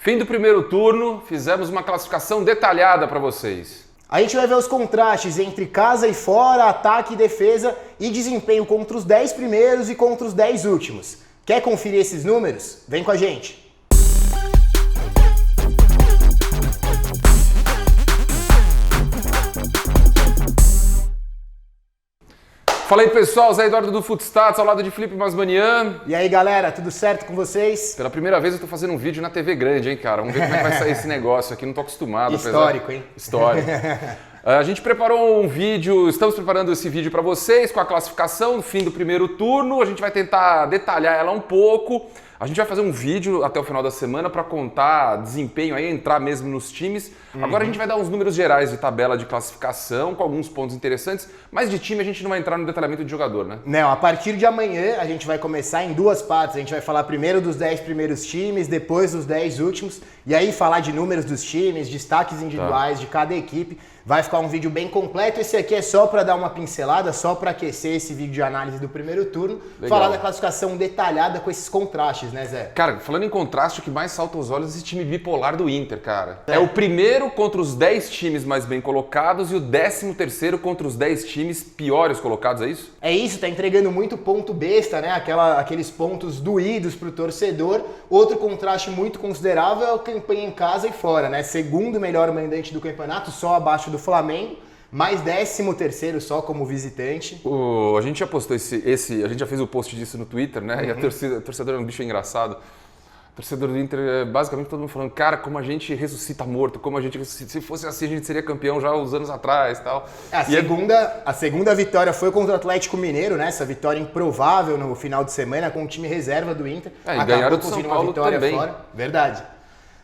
Fim do primeiro turno, fizemos uma classificação detalhada para vocês. A gente vai ver os contrastes entre casa e fora, ataque e defesa e desempenho contra os 10 primeiros e contra os 10 últimos. Quer conferir esses números? Vem com a gente! Fala aí pessoal, Zé Eduardo do Footstats, ao lado de Felipe Masmanian. E aí galera, tudo certo com vocês? Pela primeira vez eu tô fazendo um vídeo na TV grande, hein, cara? Vamos ver como é que vai sair esse negócio aqui, não tô acostumado. Histórico, hein? Histórico. A gente preparou um vídeo, estamos preparando esse vídeo para vocês com a classificação do fim do primeiro turno. A gente vai tentar detalhar ela um pouco. A gente vai fazer um vídeo até o final da semana para contar desempenho aí, entrar mesmo nos times. Agora a gente vai dar uns números gerais de tabela de classificação, com alguns pontos interessantes, mas de time a gente não vai entrar no detalhamento de jogador, né? Não, a partir de amanhã a gente vai começar em duas partes. A gente vai falar primeiro dos 10 primeiros times, depois dos 10 últimos, e aí falar de números dos times, destaques individuais de cada equipe. Vai ficar um vídeo bem completo. Esse aqui é só para dar uma pincelada, só para aquecer esse vídeo de análise do primeiro turno. Legal. Falar da classificação detalhada com esses contrastes, né, Zé? Cara, falando em contraste, o que mais salta aos olhos é esse time bipolar do Inter, cara. É o primeiro contra os 10 times mais bem colocados e o 13º contra os 10 times piores colocados, é isso? É isso, tá entregando muito ponto besta, né? Aqueles pontos doídos pro torcedor. Outro contraste muito considerável é a campanha em casa e fora, né? Segundo melhor mandante do campeonato, só abaixo do Flamengo, mais 13º só como visitante. A gente já postou a gente já fez o post disso no Twitter, né? E a torcedor é um bicho engraçado. O torcedor do Inter, basicamente todo mundo falando, cara, como a gente ressuscita morto, como a gente ressuscita. Se fosse assim, a gente seria campeão já uns anos atrás e tal. A segunda vitória foi contra o Atlético Mineiro, né? Essa vitória improvável no final de semana com o time reserva do Inter. E ganharam do São Paulo também. Fora. Verdade.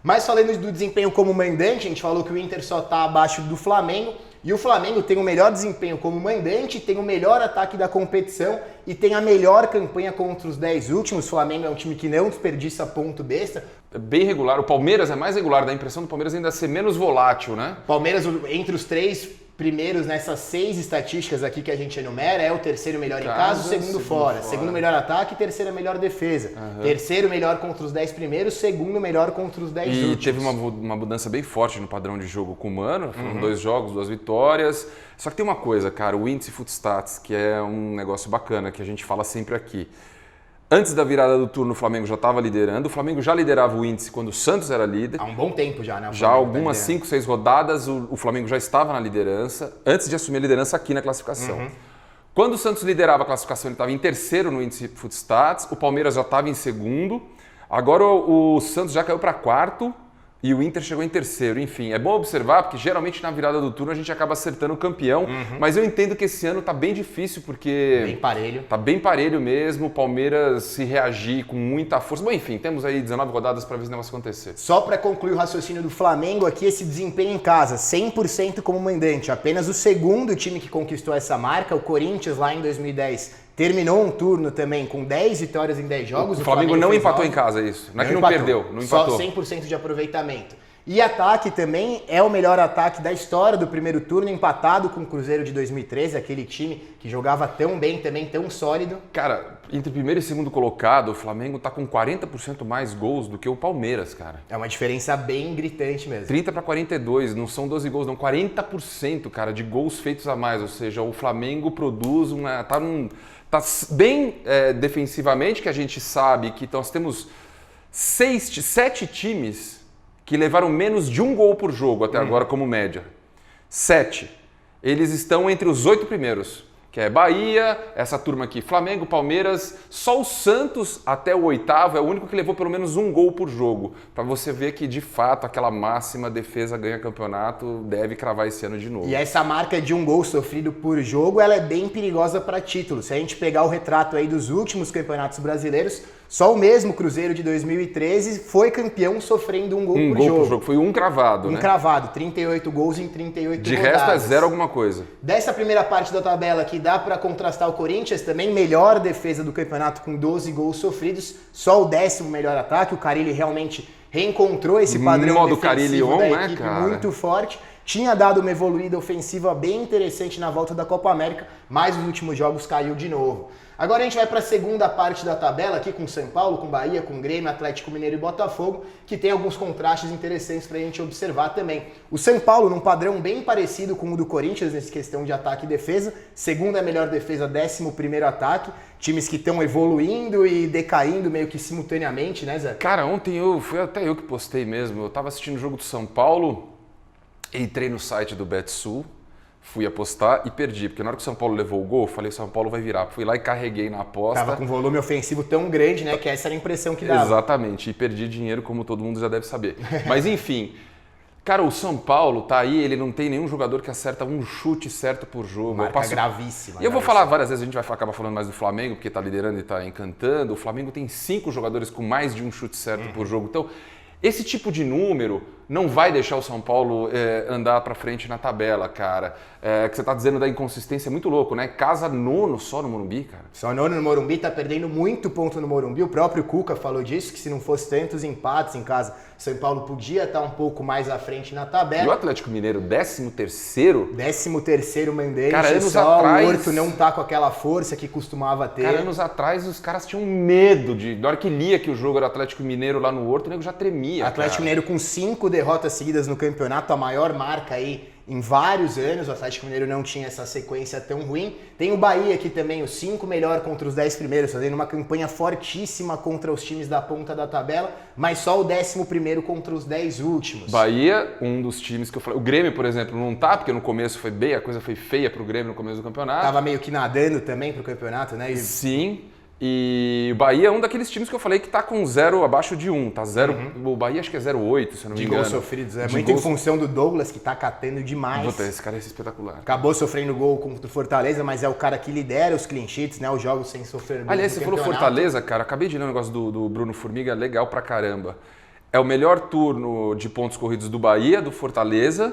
Mas falando do desempenho como mandante, a gente falou que o Inter só está abaixo do Flamengo. E o Flamengo tem o melhor desempenho como mandante, tem o melhor ataque da competição e tem a melhor campanha contra os 10 últimos. O Flamengo é um time que não desperdiça ponto besta. É bem regular. O Palmeiras é mais regular, dá a impressão do Palmeiras ainda ser menos volátil, né? Palmeiras, entre os 3 primeiros nessas 6 estatísticas aqui que a gente enumera, é o terceiro melhor em casa, o segundo fora. Segundo melhor ataque, terceira melhor defesa. Terceiro melhor contra os 10 primeiros, segundo melhor contra os 10 últimos. E teve uma mudança bem forte no padrão de jogo com o Mano. Foram 2 jogos, 2 vitórias. Só que tem uma coisa, cara, o índice Footstats, que é um negócio bacana, que a gente fala sempre aqui. Antes da virada do turno, o Flamengo já estava liderando. O Flamengo já liderava o índice quando o Santos era líder. Há um bom tempo já, né? Já algumas 5, 6 rodadas, o Flamengo já estava na liderança, antes de assumir a liderança aqui na classificação. Quando o Santos liderava a classificação, ele estava em terceiro no índice Footstats. O Palmeiras já estava em segundo. Agora o Santos já caiu para quarto. E o Inter chegou em terceiro, enfim. É bom observar, porque geralmente na virada do turno a gente acaba acertando o campeão, mas eu entendo que esse ano tá bem difícil, porque... Bem parelho. Tá bem parelho mesmo, o Palmeiras se reagir com muita força. Bom, enfim, temos aí 19 rodadas para ver esse negócio acontecer. Só para concluir o raciocínio do Flamengo aqui, esse desempenho em casa, 100% como mandante. Apenas o segundo time que conquistou essa marca, o Corinthians lá em 2010, terminou um turno também com 10 vitórias em 10 jogos. O Flamengo não empatou em casa, é isso? Não é que não perdeu, não empatou. Só 100% de aproveitamento. E ataque também é o melhor ataque da história do primeiro turno, empatado com o Cruzeiro de 2013, aquele time que jogava tão bem também, tão sólido. Cara, entre primeiro e segundo colocado, o Flamengo tá com 40% mais gols do que o Palmeiras, cara. É uma diferença bem gritante mesmo. 30 para 42, não são 12 gols, não. 40%, cara, de gols feitos a mais. Ou seja, o Flamengo produz tá bem defensivamente, que a gente sabe que nós temos 7 times que levaram menos de 1 gol por jogo até agora como média. 7. Eles estão entre os 8 primeiros, que é Bahia, essa turma aqui, Flamengo, Palmeiras. Só o Santos até o 8º é o único que levou pelo menos 1 gol por jogo. Para você ver que, de fato, aquela máxima defesa ganha campeonato deve cravar esse ano de novo. E essa marca de 1 gol sofrido por jogo, ela é bem perigosa para título. Se a gente pegar o retrato aí dos últimos campeonatos brasileiros, só o mesmo Cruzeiro de 2013 foi campeão sofrendo 1 gol por jogo. Foi um cravado, né? Cravado, 38 gols em 38 de rodadas. resto é 0 alguma coisa. Dessa primeira parte da tabela aqui, dá para contrastar o Corinthians também, melhor defesa do campeonato com 12 gols sofridos, só o 10º melhor ataque. O Carille realmente reencontrou esse padrão modo defensivo Carille da on, equipe, né, cara? muito forte. tinha dado uma evoluída ofensiva bem interessante na volta da Copa América, mas nos últimos jogos caiu de novo. Agora a gente vai para a segunda parte da tabela aqui com São Paulo, com Bahia, com Grêmio, Atlético Mineiro e Botafogo, que tem alguns contrastes interessantes para a gente observar também. O São Paulo num padrão bem parecido com o do Corinthians nessa questão de ataque e defesa, segunda melhor defesa, 11º ataque, times que estão evoluindo e decaindo meio que simultaneamente, né, Zé? Cara, ontem foi até eu que postei mesmo, eu tava assistindo o jogo do São Paulo, entrei no site do BetSul, fui apostar e perdi, porque na hora que o São Paulo levou o gol, eu falei, São Paulo vai virar. Fui lá e carreguei na aposta. Tava com volume ofensivo tão grande, né, que essa era a impressão que dava. Exatamente, e perdi dinheiro, como todo mundo já deve saber. Mas enfim, cara, o São Paulo tá aí, ele não tem nenhum jogador que acerta um chute certo por jogo. Marca gravíssima. E eu vou falar várias vezes, a gente vai acabar falando mais do Flamengo, porque tá liderando e tá encantando. O Flamengo tem 5 jogadores com mais de um chute certo por jogo. Então, esse tipo de número não vai deixar o São Paulo andar para frente na tabela, cara. Que você tá dizendo da inconsistência é muito louco, né? Casa nono só no Morumbi, cara. Só nono no Morumbi, tá perdendo muito ponto no Morumbi. O próprio Cuca falou disso, que se não fosse tantos empates em casa, São Paulo podia estar um pouco mais à frente na tabela. E o Atlético Mineiro, 13º? 13º mandante, cara, anos só atrás... o Horto não tá com aquela força que costumava ter. Cara, anos atrás os caras tinham medo na hora que lia que o jogo era Atlético Mineiro lá no Horto, o nego já tremia, Atlético Mineiro com 5 derrotas seguidas no campeonato, a maior marca aí em vários anos. O Atlético Mineiro não tinha essa sequência tão ruim. Tem o Bahia aqui também, os 5 melhor contra os 10 primeiros, fazendo uma campanha fortíssima contra os times da ponta da tabela, mas só o 11º contra os 10 últimos. Bahia, um dos times que eu falei. O Grêmio, por exemplo, não tá, porque no começo foi bem, a coisa foi feia pro Grêmio no começo do campeonato. Tava meio que nadando também pro campeonato, né? Sim. E o Bahia é um daqueles times que eu falei que tá com 0 abaixo de 1, tá 0. O Bahia acho que é 0,8, se eu não me engano. De gols sofridos, muito em função do Douglas, que tá catando demais. Puta, esse cara é espetacular. Acabou sofrendo gol contra o Fortaleza, mas é o cara que lidera os clean sheets, né? Os jogos sem sofrer gol. Aliás, você falou Fortaleza, cara, acabei de ler um negócio do Bruno Formiga, legal pra caramba. É o melhor turno de pontos corridos do Bahia, do Fortaleza.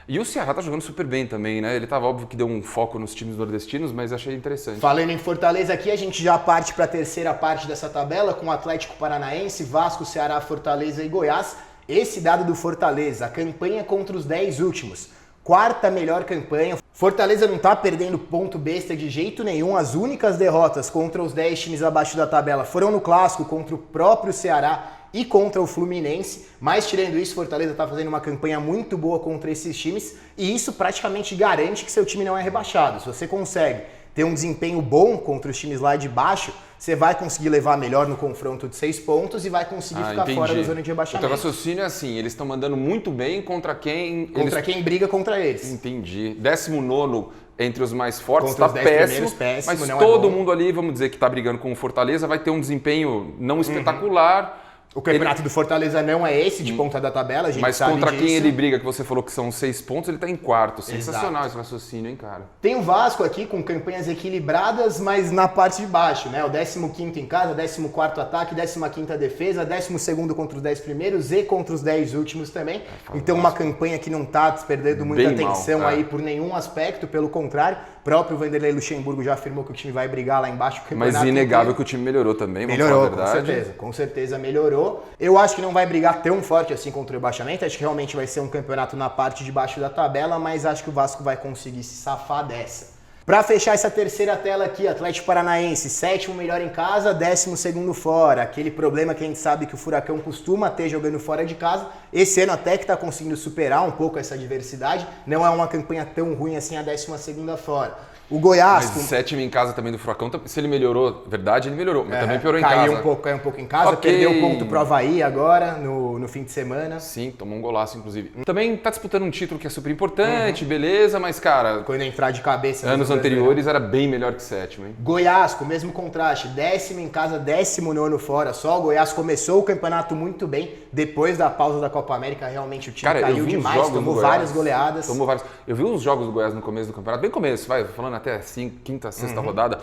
E o Ceará tá jogando super bem também, né? Ele tava óbvio que deu um foco nos times nordestinos, mas achei interessante. Falando em Fortaleza aqui, a gente já parte para a terceira parte dessa tabela, com Atlético Paranaense, Vasco, Ceará, Fortaleza e Goiás. Esse dado do Fortaleza, a campanha contra os 10 últimos. 4ª melhor campanha. Fortaleza não tá perdendo ponto besta de jeito nenhum. As únicas derrotas contra os 10 times abaixo da tabela foram no Clássico contra o próprio Ceará e contra o Fluminense, mas tirando isso, Fortaleza está fazendo uma campanha muito boa contra esses times e isso praticamente garante que seu time não é rebaixado. Se você consegue ter um desempenho bom contra os times lá de baixo, você vai conseguir levar melhor no confronto de 6 pontos e vai conseguir ficar fora da zona de rebaixamento. O teu raciocínio é assim, eles estão mandando muito bem contra quem... Quem briga contra eles. Entendi. 19º entre os mais fortes, contra tá os 10 péssimo, péssimo, mas não todo é bom. mundo ali, vamos dizer, que tá brigando com o Fortaleza, vai ter um desempenho não espetacular. O campeonato do Fortaleza não é esse de ponta da tabela, a gente mas sabe contra disso. quem ele briga, que você falou que são 6 pontos, ele tá em 4º. Sensacional esse raciocínio, hein, cara? Tem o Vasco aqui com campanhas equilibradas, mas na parte de baixo, né? O 15º em casa, 14º ataque, 15ª defesa, 12º contra os 10 primeiros e contra os 10 últimos também. Então uma campanha que não tá perdendo muita atenção aí por nenhum aspecto, pelo contrário. O próprio Vanderlei Luxemburgo já afirmou que o time vai brigar lá embaixo. Mas inegável que o time melhorou também, melhorou, vamos falar a verdade. com certeza melhorou. Eu acho que não vai brigar tão forte assim contra o rebaixamento, acho que realmente vai ser um campeonato na parte de baixo da tabela, mas acho que o Vasco vai conseguir se safar dessa. Para fechar essa terceira tela aqui, Atlético Paranaense, 7º melhor em casa, 12º fora. Aquele problema que a gente sabe que o Furacão costuma ter jogando fora de casa. Esse ano até que está conseguindo superar um pouco essa diversidade. Não é uma campanha tão ruim assim a 12ª fora. O Goiás... Mas 7º em casa também do Furacão, se ele melhorou, verdade, ele melhorou, mas também piorou em casa. Caiu um pouco em casa, perdeu ponto pro Avaí agora, no fim de semana. Sim, tomou um golaço, inclusive. Também tá disputando um título que é super importante, beleza, mas, cara... Quando entrar de cabeça... Anos anteriores era bem melhor que 7º, hein? Goiás, com o mesmo contraste, 10º em casa, 19º fora só. O Goiás começou o campeonato muito bem, depois da pausa da Copa América, realmente o time caiu demais, tomou várias goleadas. Tomou vários. Eu vi os jogos do Goiás no começo do campeonato, bem começo, falando até quinta, sexta rodada,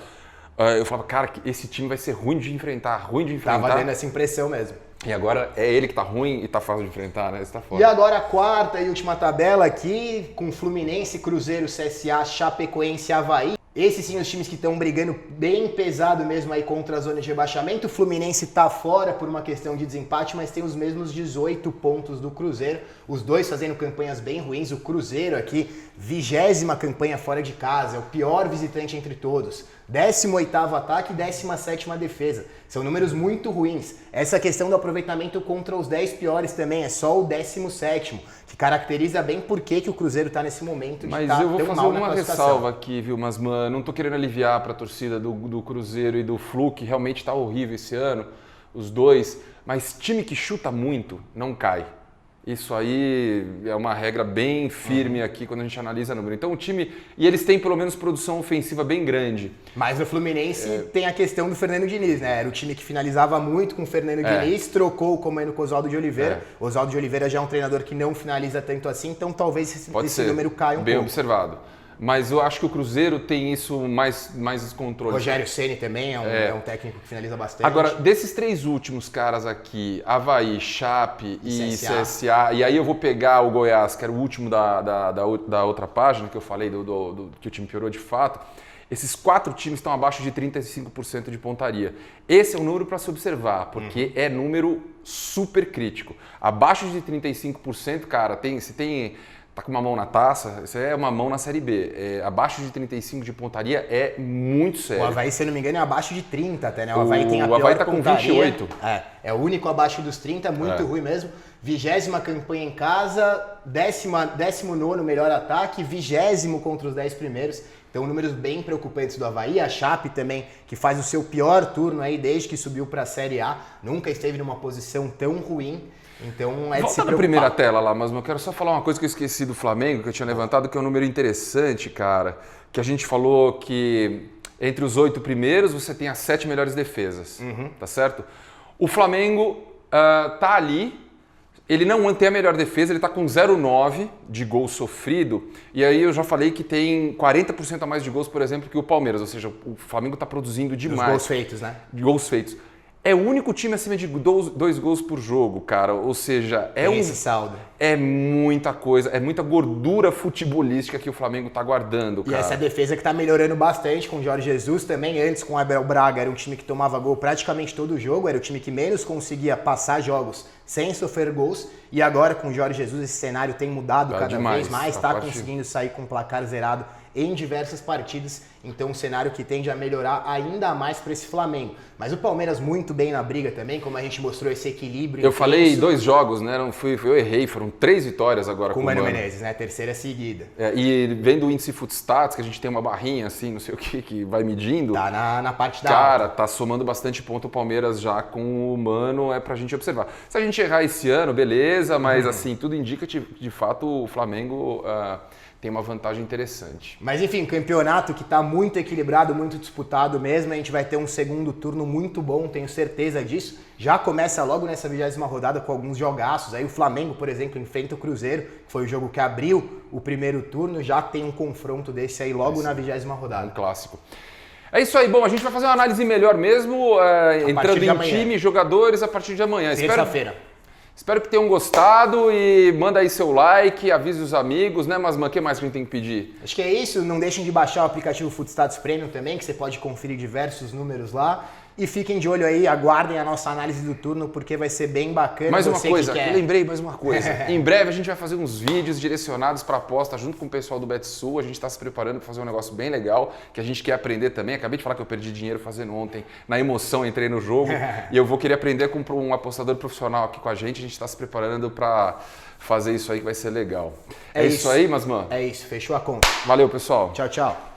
eu falava, cara, que esse time vai ser ruim de enfrentar. Tava dando essa impressão mesmo. E agora é ele que tá ruim e tá fácil de enfrentar, né? Isso tá foda. E agora a quarta e última tabela aqui, com Fluminense, Cruzeiro, CSA, Chapecoense e Avaí. Esses sim os times que estão brigando bem pesado mesmo aí contra a zona de rebaixamento. O Fluminense tá fora por uma questão de desempate, mas tem os mesmos 18 pontos do Cruzeiro. Os dois fazendo campanhas bem ruins. O Cruzeiro aqui, 20ª campanha fora de casa, é o pior visitante entre todos. 18º ataque e 17ª defesa. São números muito ruins. Essa questão do aproveitamento contra os 10 piores também, é só o 17º, que caracteriza bem por que o Cruzeiro está nesse momento de Mas tá eu vou tão fazer mal na uma classificação. ressalva aqui, viu, mas mano, não tô querendo aliviar para a torcida do Cruzeiro e do Flu, que realmente tá horrível esse ano, os dois, mas time que chuta muito não cai. Isso aí é uma regra bem firme aqui quando a gente analisa número. Então o time, e eles têm pelo menos produção ofensiva bem grande. Mas no Fluminense tem a questão do Fernando Diniz, né? Era o time que finalizava muito com o Fernando Diniz, trocou o comando com o Oswaldo de Oliveira. O Oswaldo de Oliveira já é um treinador que não finaliza tanto assim, então talvez esse número caia um bem pouco. observado. Mas eu acho que o Cruzeiro tem isso mais controle. Rogério Ceni também é um técnico que finaliza bastante. Agora, desses três últimos caras aqui, Avaí, Chape e CSA, e aí eu vou pegar o Goiás, que era o último da outra página, que eu falei que o time piorou de fato, esses 4 times estão abaixo de 35% de pontaria. Esse é um número para se observar, porque é número super crítico. Abaixo de 35%, cara, tá com uma mão na taça, isso é uma mão na Série B. Abaixo de 35 de pontaria é muito sério. O Avaí, se eu não me engano, é abaixo de 30 até, né? O Avaí tem a pior Avaí tá pontaria. Com 28. É o único abaixo dos 30, muito ruim mesmo. 20ª campanha em casa, 19º melhor ataque, 20º contra os 10 primeiros. Então, números bem preocupantes do Avaí. A Chape também, que faz o seu pior turno aí desde que subiu para a Série A. Nunca esteve numa posição tão ruim. Então, é de se preocupar. Volta na primeira tela lá, mas eu quero só falar uma coisa que eu esqueci do Flamengo, que eu tinha levantado, que é um número interessante, cara. Que a gente falou que entre os 8 primeiros você tem as 7 melhores defesas, tá certo? O Flamengo tá ali, ele não tem a melhor defesa, ele tá com 0,9 de gol sofrido, e aí eu já falei que tem 40% a mais de gols, por exemplo, que o Palmeiras, ou seja, o Flamengo tá produzindo demais. Os gols feitos, né? De gols feitos. É o único time acima de 2 gols por jogo, cara. Ou seja, esse saldo. É muita coisa, é muita gordura futebolística que o Flamengo tá guardando, cara. E essa defesa que tá melhorando bastante com o Jorge Jesus também. Antes, com o Abel Braga, era um time que tomava gol praticamente todo jogo. Era o time que menos conseguia passar jogos sem sofrer gols. E agora, com o Jorge Jesus, esse cenário tem mudado cada vez mais. Tá conseguindo sair com o placar zerado em diversas partidas, então um cenário que tende a melhorar ainda mais para esse Flamengo. Mas o Palmeiras muito bem na briga também, como a gente mostrou esse equilíbrio. Eu falei 2 jogos, né? Eu errei, foram 3 vitórias agora com o Mano Menezes, né? Terceira seguida. E vendo o índice Footstats, que a gente tem uma barrinha assim, não sei o que vai medindo. Tá na parte da cara, alta. Tá somando bastante ponto o Palmeiras já com o Mano, é pra gente observar. Se a gente errar esse ano, beleza, mas assim, tudo indica que de fato o Flamengo tem uma vantagem interessante. Mas enfim, campeonato que está muito equilibrado, muito disputado mesmo. A gente vai ter um segundo turno muito bom, tenho certeza disso. Já começa logo nessa 20ª rodada com alguns jogaços. Aí o Flamengo, por exemplo, enfrenta o Cruzeiro, que foi o jogo que abriu o primeiro turno. Já tem um confronto desse aí logo na 20ª rodada. Um clássico. É isso aí. Bom, a gente vai fazer uma análise melhor mesmo, entrando em time, jogadores, a partir de amanhã. Terça-feira. Espero que tenham gostado e manda aí seu like, avise os amigos, né, Masman? O que mais que a gente tem que pedir? Acho que é isso. Não deixem de baixar o aplicativo Footstats Premium também, que você pode conferir diversos números lá. E fiquem de olho aí, aguardem a nossa análise do turno, porque vai ser bem bacana. Mais uma coisa, eu lembrei mais uma coisa. Em breve a gente vai fazer uns vídeos direcionados para aposta junto com o pessoal do BetSul. A gente está se preparando para fazer um negócio bem legal, que a gente quer aprender também. Acabei de falar que eu perdi dinheiro fazendo ontem. Na emoção entrei no jogo e eu vou querer aprender com um apostador profissional aqui com a gente. A gente está se preparando para fazer isso aí que vai ser legal. É isso aí, Masman? É isso, fechou a conta. Valeu, pessoal. Tchau, tchau.